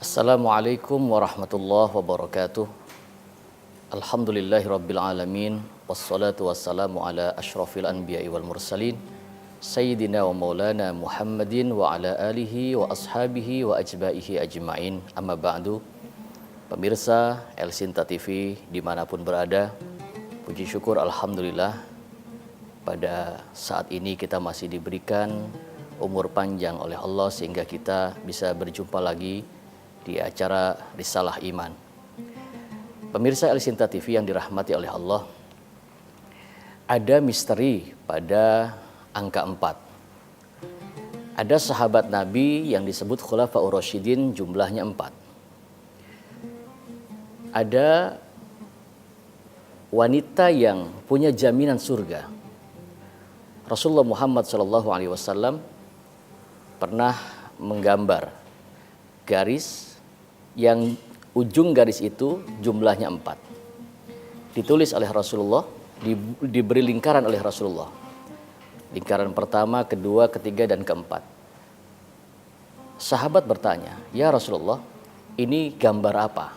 Assalamualaikum warahmatullahi wabarakatuh. Alhamdulillahirabbil alamin wassalatu wassalamu ala asyrafil anbiya'i wal mursalin sayyidina wa maulana Muhammadin wa ala alihi wa ashabihi wa ajbaihi ajma'in. Amma ba'du. Pemirsa El Sinta TV dimanapun berada, puji syukur alhamdulillah pada saat ini kita masih diberikan umur panjang oleh Allah sehingga kita bisa berjumpa lagi di acara Risalah Iman. Pemirsa El Sinta TV yang dirahmati oleh Allah, ada misteri pada angka 4. Ada sahabat Nabi yang disebut Khulafaur Rasyidin, jumlahnya 4. Ada wanita yang punya jaminan surga. Rasulullah Muhammad SAW pernah menggambar garis yang ujung garis itu jumlahnya 4. Ditulis oleh Rasulullah, diberi lingkaran oleh Rasulullah. Lingkaran pertama, kedua, ketiga, dan keempat. Sahabat bertanya, "Ya Rasulullah, ini gambar apa?"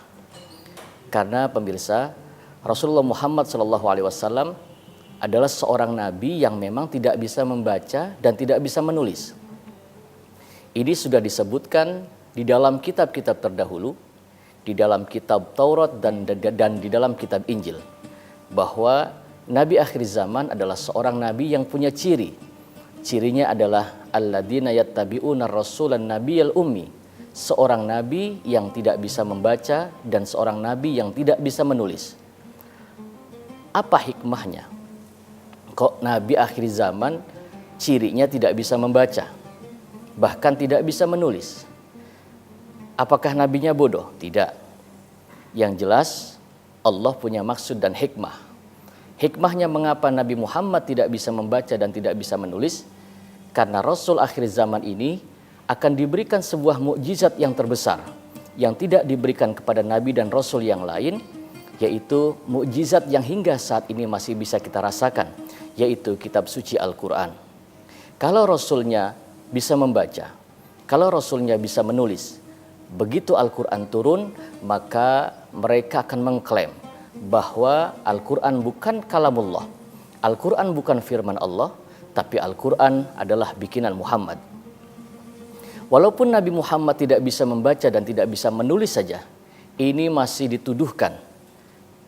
Karena pemirsa, Rasulullah Muhammad SAW adalah seorang nabi yang memang tidak bisa membaca dan tidak bisa menulis. Ini sudah disebutkan di dalam kitab-kitab terdahulu, di dalam kitab Taurat dan di dalam kitab Injil, bahwa Nabi akhir zaman adalah seorang nabi yang punya ciri. Cirinya adalah alladzina yattabi'una rasulan nabiyal ummi, seorang nabi yang tidak bisa membaca dan seorang nabi yang tidak bisa menulis. Apa hikmahnya? Kok nabi akhir zaman cirinya tidak bisa membaca, bahkan tidak bisa menulis? Apakah nabinya bodoh? Tidak. Yang jelas Allah punya maksud dan hikmah. Hikmahnya mengapa Nabi Muhammad tidak bisa membaca dan tidak bisa menulis? Karena Rasul akhir zaman ini akan diberikan sebuah mukjizat yang terbesar yang tidak diberikan kepada Nabi dan Rasul yang lain, yaitu mukjizat yang hingga saat ini masih bisa kita rasakan, yaitu kitab suci Al-Quran. Kalau Rasulnya bisa membaca, kalau Rasulnya bisa menulis, begitu Al-Quran turun, maka mereka akan mengklaim bahwa Al-Quran bukan kalamullah, Al-Quran bukan firman Allah, tapi Al-Quran adalah bikinan Muhammad. Walaupun Nabi Muhammad tidak bisa membaca dan tidak bisa menulis saja, ini masih dituduhkan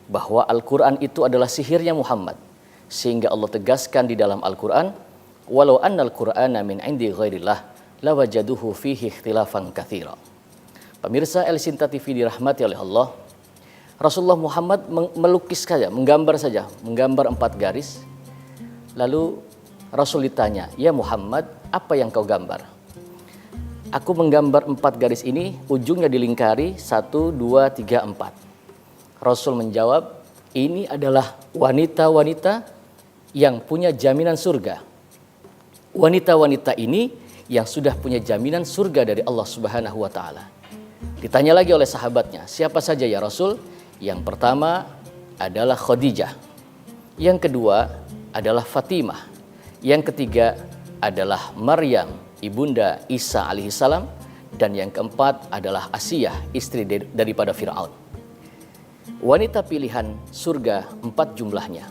bahwa Al-Quran itu adalah sihirnya Muhammad. Sehingga Allah tegaskan di dalam Al-Quran, walau annal Qur'ana min indi ghairillah lawajaduhu fihi ikhtilafan katsira. Pemirsa El Sinta TV dirahmati oleh Allah, Rasulullah Muhammad melukis saja, menggambar 4 garis. Lalu Rasul ditanya, "Ya Muhammad, apa yang kau gambar?" "Aku menggambar 4 garis ini, ujungnya dilingkari 1, 2, 3, 4. Rasul menjawab, "Ini adalah wanita-wanita yang punya jaminan surga. Wanita-wanita ini yang sudah punya jaminan surga dari Allah Subhanahu wa Ta'ala." Ditanya lagi oleh sahabatnya, "Siapa saja ya Rasul?" Yang pertama adalah Khadijah, yang kedua adalah Fatimah, yang ketiga adalah Maryam ibunda Isa alaihissalam, dan yang keempat adalah Asiyah, istri daripada Fir'aun. Wanita pilihan surga 4 jumlahnya.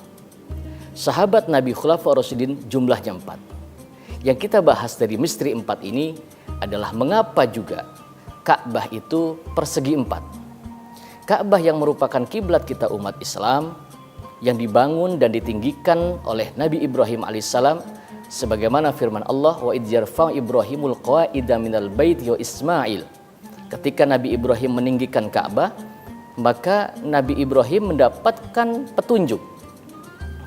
Sahabat Nabi Khulafaur Rasyidin jumlahnya 4. Yang kita bahas dari misteri 4 ini adalah mengapa juga Ka'bah itu persegi 4. Ka'bah yang merupakan kiblat kita umat Islam, yang dibangun dan ditinggikan oleh Nabi Ibrahim alaihissalam, sebagaimana firman Allah, wa idh yarfa'u Ibrahimul qawa'ida minal baiti wa Ismail. Ketika Nabi Ibrahim meninggikan Ka'bah, maka Nabi Ibrahim mendapatkan petunjuk.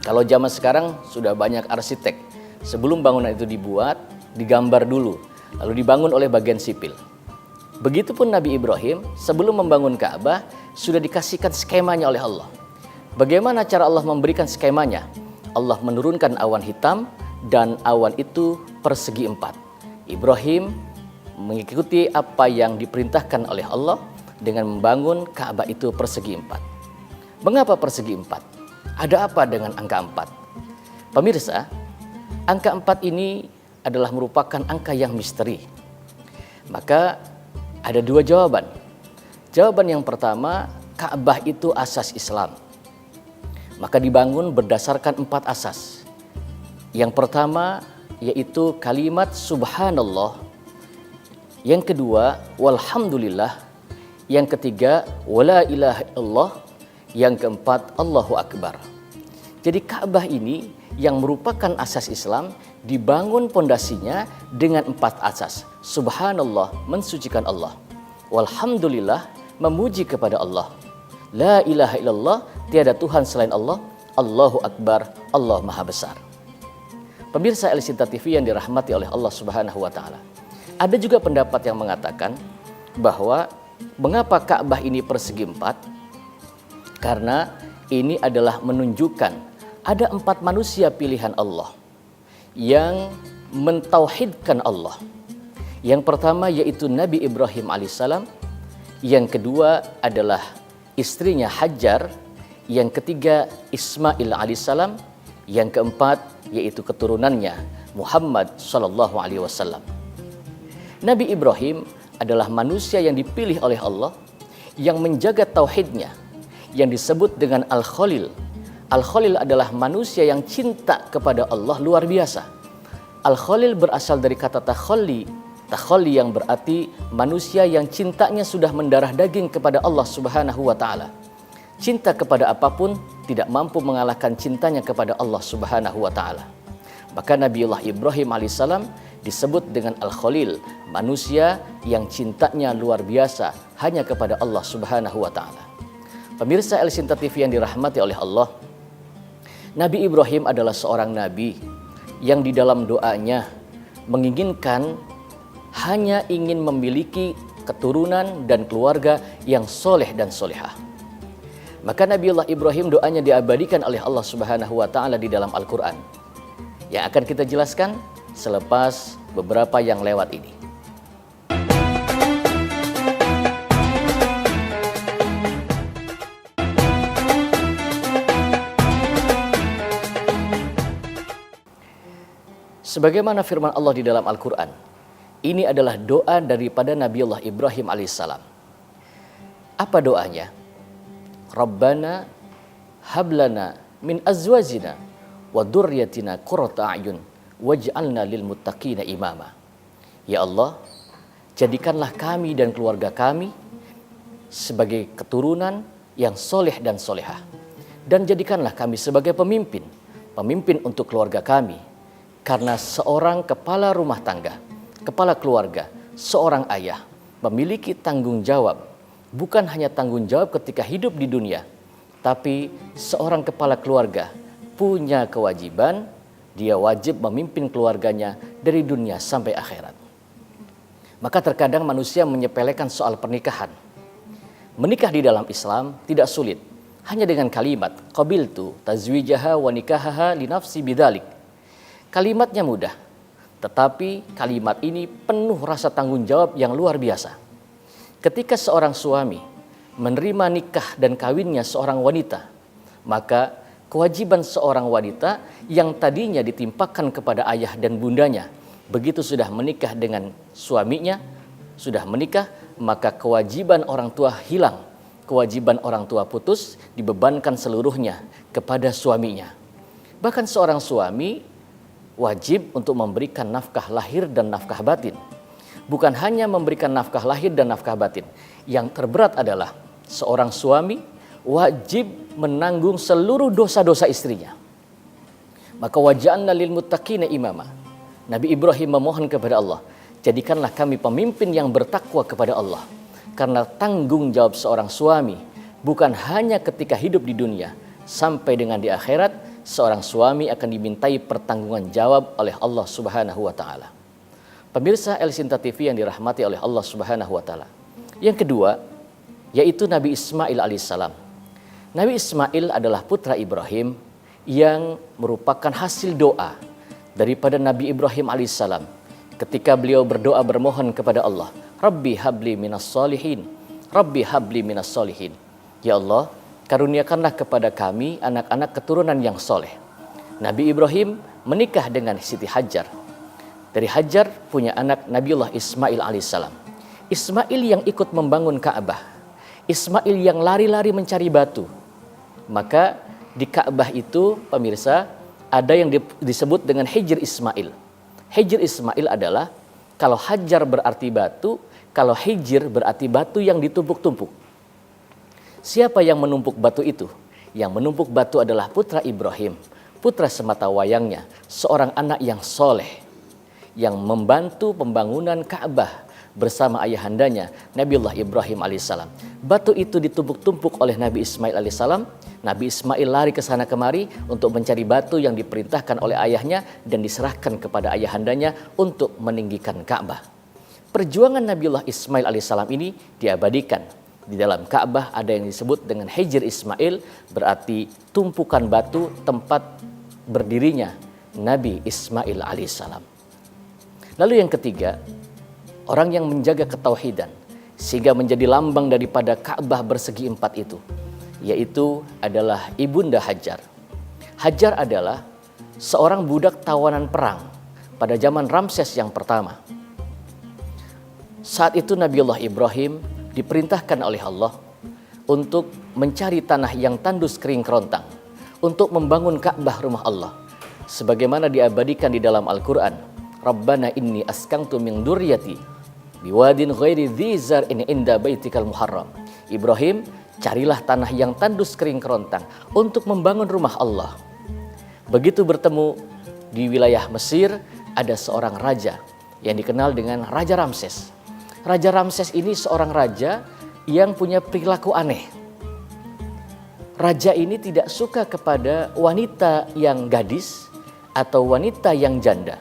Kalau zaman sekarang sudah banyak arsitek, sebelum bangunan itu dibuat, digambar dulu, lalu dibangun oleh bagian sipil. Begitupun Nabi Ibrahim sebelum membangun Ka'bah sudah dikasihkan skemanya oleh Allah. Bagaimana cara Allah memberikan skemanya? Allah menurunkan awan hitam dan awan itu persegi 4. Ibrahim mengikuti apa yang diperintahkan oleh Allah dengan membangun Ka'bah itu persegi 4. Mengapa persegi 4? Ada apa dengan angka 4? Pemirsa, angka 4 ini adalah merupakan angka yang misteri. Maka ada 2 jawaban. Jawaban yang pertama, Ka'bah itu asas Islam. Maka dibangun berdasarkan 4 asas. Yang pertama yaitu kalimat subhanallah. Yang kedua, walhamdulillah. Yang ketiga, wala ilaha illallah. Yang keempat, Allahu Akbar. Jadi Ka'bah ini yang merupakan asas Islam dibangun pondasinya dengan 4 asas. Subhanallah, mensucikan Allah. Walhamdulillah, memuji kepada Allah. La ilaha illallah, tiada Tuhan selain Allah. Allahu Akbar, Allah Maha Besar. Pemirsa El-Sinta TV yang dirahmati oleh Allah Subhanahu wa taala. Ada juga pendapat yang mengatakan bahwa mengapa Ka'bah ini persegi 4? Karena ini adalah menunjukkan ada 4 manusia pilihan Allah yang mentauhidkan Allah. Yang pertama yaitu Nabi Ibrahim alaihissalam. Yang kedua adalah istrinya Hajar. Yang ketiga Ismail alaihissalam. Yang keempat yaitu keturunannya Muhammad sallallahu alaihi wasallam. Nabi Ibrahim adalah manusia yang dipilih oleh Allah yang menjaga tauhidnya, yang disebut dengan Al-Khalil. Al-Khalil adalah manusia yang cinta kepada Allah luar biasa. Al-Khalil berasal dari kata takhalli. Takhalli yang berarti manusia yang cintanya sudah mendarah daging kepada Allah Subhanahu wa taala. Cinta kepada apapun tidak mampu mengalahkan cintanya kepada Allah Subhanahu wa taala. Maka Nabiullah Ibrahim alaihissalam disebut dengan Al-Khalil, manusia yang cintanya luar biasa hanya kepada Allah Subhanahu wa taala. Pemirsa El-Sinta TV yang dirahmati oleh Allah, Nabi Ibrahim adalah seorang nabi yang di dalam doanya menginginkan hanya ingin memiliki keturunan dan keluarga yang soleh dan solehah. Maka Nabiullah Ibrahim doanya diabadikan oleh Allah Subhanahu wa taala di dalam Al-Qur'an. Yang akan kita jelaskan selepas beberapa yang lewat ini. Sebagaimana firman Allah di dalam Al-Quran, ini adalah doa daripada Nabiullah Ibrahim alaihissalam. Apa doanya? Rabbana hablana min azwajina wa dzurriyyatina qurrata a'yun waj'alna lil muttaqina imama. Ya Allah, jadikanlah kami dan keluarga kami sebagai keturunan yang soleh dan solehah, dan jadikanlah kami sebagai pemimpin untuk keluarga kami. Karena seorang kepala rumah tangga, kepala keluarga, seorang ayah memiliki tanggung jawab, bukan hanya tanggung jawab ketika hidup di dunia, tapi seorang kepala keluarga punya kewajiban. Dia wajib memimpin keluarganya dari dunia sampai akhirat. Maka terkadang manusia menyepelekan soal pernikahan. Menikah di dalam Islam tidak sulit. Hanya dengan kalimat qabiltu tazwijaha wa nikahaha li nafsi bidzalik. Kalimatnya mudah, tetapi kalimat ini penuh rasa tanggung jawab yang luar biasa. Ketika seorang suami menerima nikah dan kawinnya seorang wanita, maka kewajiban seorang wanita yang tadinya ditimpakan kepada ayah dan bundanya, begitu sudah menikah dengan suaminya, sudah menikah, maka kewajiban orang tua hilang. Kewajiban orang tua putus, dibebankan seluruhnya kepada suaminya. Bahkan seorang suami wajib untuk memberikan nafkah lahir dan nafkah batin. Bukan hanya memberikan nafkah lahir dan nafkah batin. Yang terberat adalah seorang suami wajib menanggung seluruh dosa-dosa istrinya. Maka waja'alna lil muttaqina imama. Nabi Ibrahim memohon kepada Allah, jadikanlah kami pemimpin yang bertakwa kepada Allah. Karena tanggung jawab seorang suami bukan hanya ketika hidup di dunia, sampai dengan di akhirat seorang suami akan dimintai pertanggungan jawab oleh Allah Subhanahu wa taala. Pemirsa El-Sinta TV yang dirahmati oleh Allah Subhanahu wa taala. Yang kedua yaitu Nabi Ismail alaihissalam. Nabi Ismail adalah putra Ibrahim yang merupakan hasil doa daripada Nabi Ibrahim alaihissalam ketika beliau berdoa bermohon kepada Allah, Rabbi habli minas solihin, Rabbi habli minas solihin. Ya Allah, karuniakanlah kepada kami anak-anak keturunan yang soleh. Nabi Ibrahim menikah dengan Siti Hajar. Dari Hajar punya anak Nabiullah Ismail alaihissalam. Ismail yang ikut membangun Ka'bah, Ismail yang lari-lari mencari batu. Maka di Ka'bah itu pemirsa ada yang disebut dengan Hijr Ismail. Hijr Ismail adalah kalau hajar berarti batu, kalau hijr berarti batu yang ditumpuk-tumpuk. Siapa yang menumpuk batu itu? Yang menumpuk batu adalah putra Ibrahim, putra semata wayangnya, seorang anak yang soleh, yang membantu pembangunan Ka'bah bersama ayahandanya Nabiullah Ibrahim alaihissalam. Batu itu ditumpuk-tumpuk oleh Nabi Ismail alaihissalam. Nabi Ismail lari ke sana kemari untuk mencari batu yang diperintahkan oleh ayahnya dan diserahkan kepada ayahandanya untuk meninggikan Ka'bah. Perjuangan Nabiullah Ismail alaihissalam ini diabadikan. Di dalam Ka'bah ada yang disebut dengan Hijr Ismail, berarti tumpukan batu tempat berdirinya Nabi Ismail alaihissalam. Lalu yang ketiga, orang yang menjaga ketauhidan sehingga menjadi lambang daripada Ka'bah bersegi empat itu, yaitu adalah Ibunda Hajar. Hajar adalah seorang budak tawanan perang pada zaman Ramses yang pertama. Saat itu Nabiullah Ibrahim diperintahkan oleh Allah untuk mencari tanah yang tandus kering kerontang untuk membangun Ka'bah rumah Allah. Sebagaimana diabadikan di dalam Al-Quran, Rabbana inni askantu min dzurriyyati biwadin ghairi dzi zar'in inda baitikal muharram. Ibrahim, carilah tanah yang tandus kering kerontang untuk membangun rumah Allah. Begitu bertemu di wilayah Mesir, ada seorang raja yang dikenal dengan Raja Ramses. Raja Ramses ini seorang raja yang punya perilaku aneh. Raja ini tidak suka kepada wanita yang gadis atau wanita yang janda.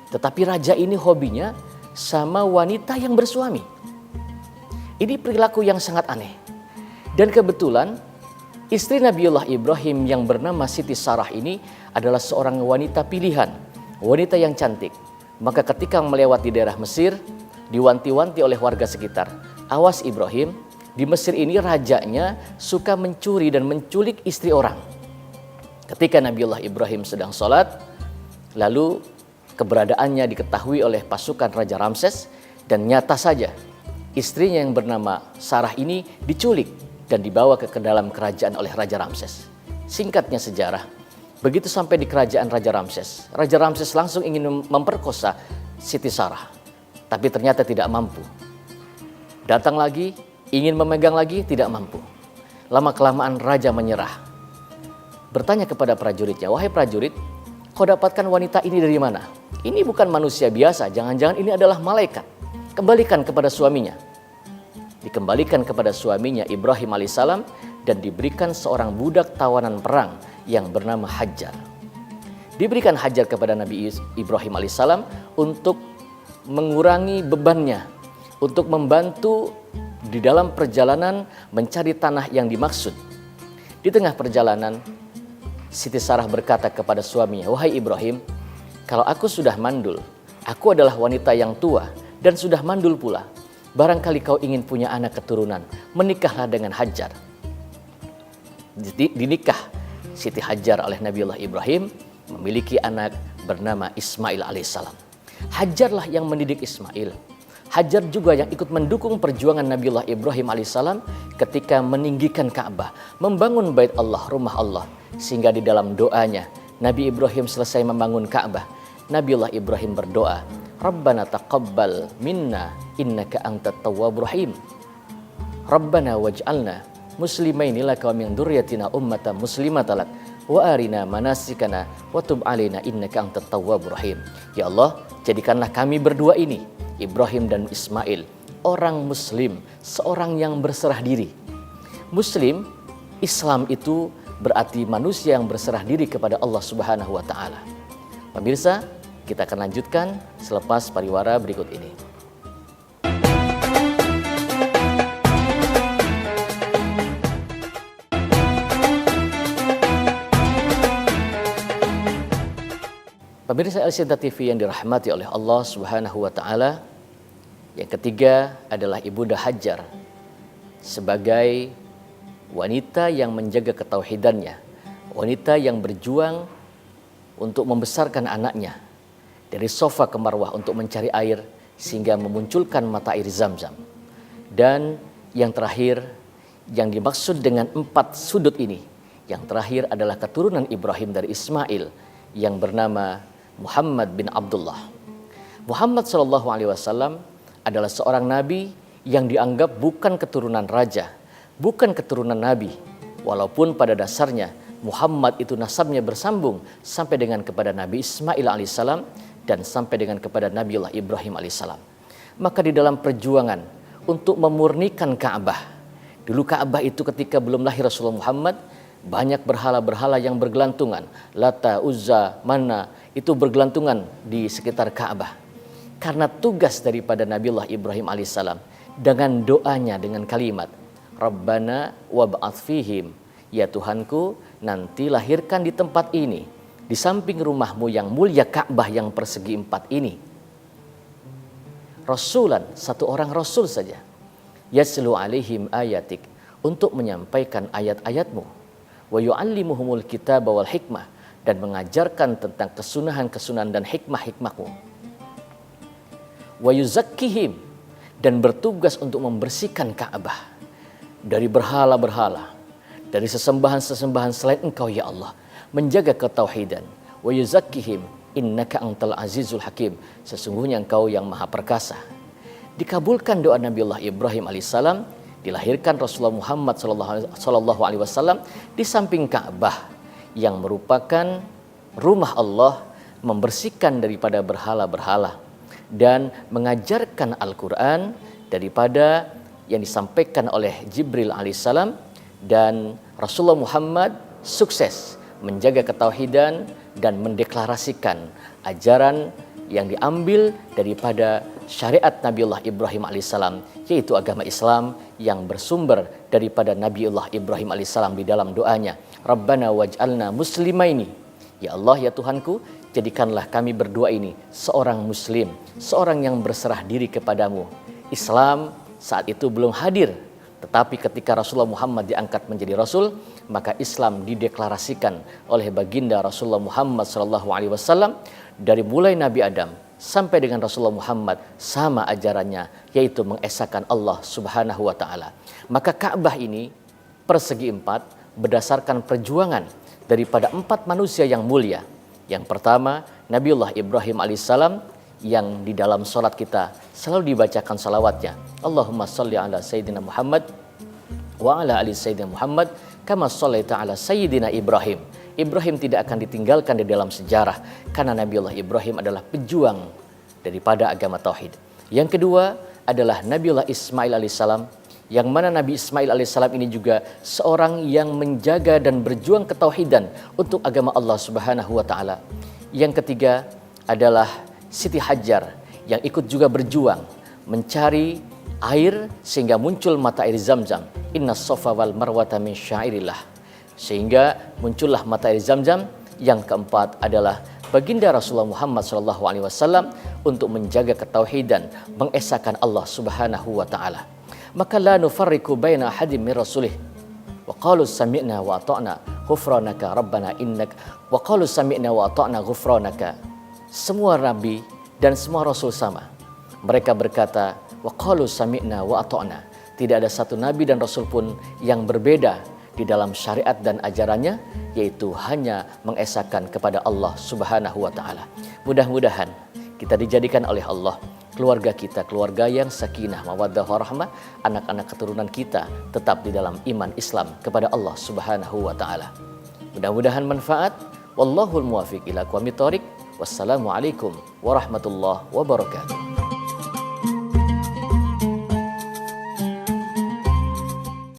Tetapi raja ini hobinya sama wanita yang bersuami. Ini perilaku yang sangat aneh. Dan kebetulan istri Nabiullah Ibrahim yang bernama Siti Sarah ini adalah seorang wanita pilihan, wanita yang cantik. Maka ketika melewati daerah Mesir, diwanti-wanti oleh warga sekitar, awas Ibrahim, di Mesir ini rajanya suka mencuri dan menculik istri orang. Ketika Nabiullah Ibrahim sedang sholat, lalu keberadaannya diketahui oleh pasukan Raja Ramses, dan nyata saja istrinya yang bernama Sarah ini diculik dan dibawa ke dalam kerajaan oleh Raja Ramses. Singkatnya sejarah, begitu sampai di kerajaan Raja Ramses langsung ingin memperkosa Siti Sarah, tapi ternyata tidak mampu. Datang lagi, ingin memegang lagi, tidak mampu. Lama-kelamaan raja menyerah. Bertanya kepada prajuritnya, wahai prajurit, kau dapatkan wanita ini dari mana? Ini bukan manusia biasa, jangan-jangan ini adalah malaikat. Kembalikan kepada suaminya. Dikembalikan kepada suaminya Ibrahim alaihissalam dan diberikan seorang budak tawanan perang yang bernama Hajar. Diberikan Hajar kepada Nabi Ibrahim alaihissalam untuk mengurangi bebannya, untuk membantu di dalam perjalanan mencari tanah yang dimaksud. Di tengah perjalanan, Siti Sarah berkata kepada suaminya, wahai Ibrahim, kalau aku sudah mandul, aku adalah wanita yang tua dan sudah mandul pula. Barangkali kau ingin punya anak keturunan, menikahlah dengan Hajar. Dinikah Siti Hajar oleh Nabiullah Ibrahim, memiliki anak bernama Ismail alaihissalam. Hajarlah yang mendidik Ismail. Hajar juga yang ikut mendukung perjuangan Nabiullah Ibrahim alaihissalam ketika meninggikan Ka'bah, membangun bait Allah, rumah Allah. Sehingga di dalam doanya, Nabi Ibrahim selesai membangun Ka'bah, Nabiullah Ibrahim berdoa, Rabbana taqabbal minna innaka antat tawwabur rahim. Rabbana waj'alna muslimaini laka wa min dzurriyyatina ummatan muslimatan lak wa arina manasikana wa tub alaina innaka antat tawwabur rahim. Ya Allah, jadikanlah kami berdua ini, Ibrahim dan Ismail, orang muslim, seorang yang berserah diri. Muslim, Islam itu berarti manusia yang berserah diri kepada Allah Subhanahu wa taala. Pemirsa, kita akan lanjutkan selepas pariwara berikut ini. Pemirsa Al-Sinta TV yang dirahmati oleh Allah Subhanahu wa taala, yang ketiga adalah Ibunda Hajar sebagai wanita yang menjaga ketauhidannya, wanita yang berjuang untuk membesarkan anaknya dari Safa ke Marwah untuk mencari air sehingga memunculkan mata air Zam-Zam. Dan yang terakhir, yang dimaksud dengan 4 sudut ini, yang terakhir adalah keturunan Ibrahim dari Ismail yang bernama Muhammad bin Abdullah. Muhammad SAW adalah seorang nabi yang dianggap bukan keturunan raja, bukan keturunan nabi, walaupun pada dasarnya Muhammad itu nasabnya bersambung sampai dengan kepada Nabi Ismail alaihissalam dan sampai dengan kepada Nabiullah Ibrahim alaihissalam. Maka di dalam perjuangan untuk memurnikan Ka'bah, dulu Ka'bah itu ketika belum lahir Rasulullah Muhammad, banyak berhala-berhala yang bergelantungan, Lata, Uzza, Mana, itu bergelantungan di sekitar Ka'bah. Karena tugas daripada Nabiullah Ibrahim alaihissalam dengan doanya, dengan kalimat Rabbana wab'ats fihim, ya Tuhanku, nanti lahirkan di tempat ini, di samping rumahmu yang mulia Ka'bah yang persegi 4 ini, Rasulan, satu orang Rasul saja, yaslu alaihim ayatik, untuk menyampaikan ayat-ayatmu, wa yu'allimuhumul kitaba wal hikmah, dan mengajarkan tentang kesunahan-kesunahan dan hikmah-hikmahmu, wa yuzakkihim, dan bertugas untuk membersihkan Ka'bah dari berhala-berhala, dari sesembahan-sesembahan selain Engkau ya Allah, menjaga ketauhidan. Wa yuzakkihim innaka antal azizul hakim, sesungguhnya Engkau yang maha perkasa. Dikabulkan doa Nabiullah Ibrahim alaihissalam, dilahirkan Rasulullah Muhammad sallallahu alaihi wasallam di samping Ka'bah yang merupakan rumah Allah, membersihkan daripada berhala-berhala dan mengajarkan Al-Quran daripada yang disampaikan oleh Jibril alaihissalam. Dan Rasulullah Muhammad sukses menjaga ketauhidan dan mendeklarasikan ajaran yang diambil daripada syariat Nabiullah Ibrahim alaihissalam, yaitu agama Islam yang bersumber daripada Nabiullah Ibrahim alaihissalam di dalam doanya, Rabbana waj'alna muslimaini, ya Allah ya Tuhanku, jadikanlah kami berdua ini seorang muslim, seorang yang berserah diri kepadamu. Islam saat itu belum hadir, tetapi ketika Rasulullah Muhammad diangkat menjadi Rasul, maka Islam dideklarasikan oleh baginda Rasulullah Muhammad SAW. Dari mulai Nabi Adam sampai dengan Rasulullah Muhammad sama ajarannya, yaitu mengesahkan Allah Subhanahu wa Ta'ala. Maka Ka'bah ini persegi 4 berdasarkan perjuangan daripada 4 manusia yang mulia. Yang pertama Nabiullah Ibrahim alaihissalam, yang di dalam sholat kita selalu dibacakan salawatnya, Allahumma sholli ala Sayyidina Muhammad wa ala ali Sayyidina Muhammad kama shollaita ala Sayyidina Ibrahim. Ibrahim tidak akan ditinggalkan di dalam sejarah karena Nabiullah Ibrahim adalah pejuang daripada agama tauhid. Yang kedua adalah Nabiullah Ismail alaihissalam, yang mana Nabi Ismail alaihissalam ini juga seorang yang menjaga dan berjuang ketauhidan untuk agama Allah Subhanahu wa Ta'ala. Yang ketiga adalah Siti Hajar, yang ikut juga berjuang mencari air sehingga muncul mata air Zamzam. Inna Safa wal Marwata min syairillah, sehingga muncullah mata air Zamzam. Yang keempat adalah baginda Rasulullah Muhammad SAW untuk menjaga ketauhidan, mengesahkan Allah Subhanahu wa Ta'ala. Maka la nufarriqu baina ahadin min rasulih wa qalu sami'na wa ata'na ghufranaka rabbana innak wa qalu sami'na wa ata'na ghufranaka. Semua nabi dan semua rasul sama. Mereka berkata, wa qalu sami'na wa ata'na. Tidak ada satu nabi dan rasul pun yang berbeda di dalam syariat dan ajarannya, yaitu hanya mengesahkan kepada Allah Subhanahu wa Ta'ala. Mudah-mudahan kita dijadikan oleh Allah keluarga kita, keluarga yang sakinah, mawaddah, warahmah, anak-anak keturunan kita tetap di dalam iman Islam kepada Allah Subhanahu wa Ta'ala. Mudah-mudahan manfaat. Wallahul muwafiq ila aqwamit thoriq. Wassalamualaikum warahmatullahi wabarakatuh.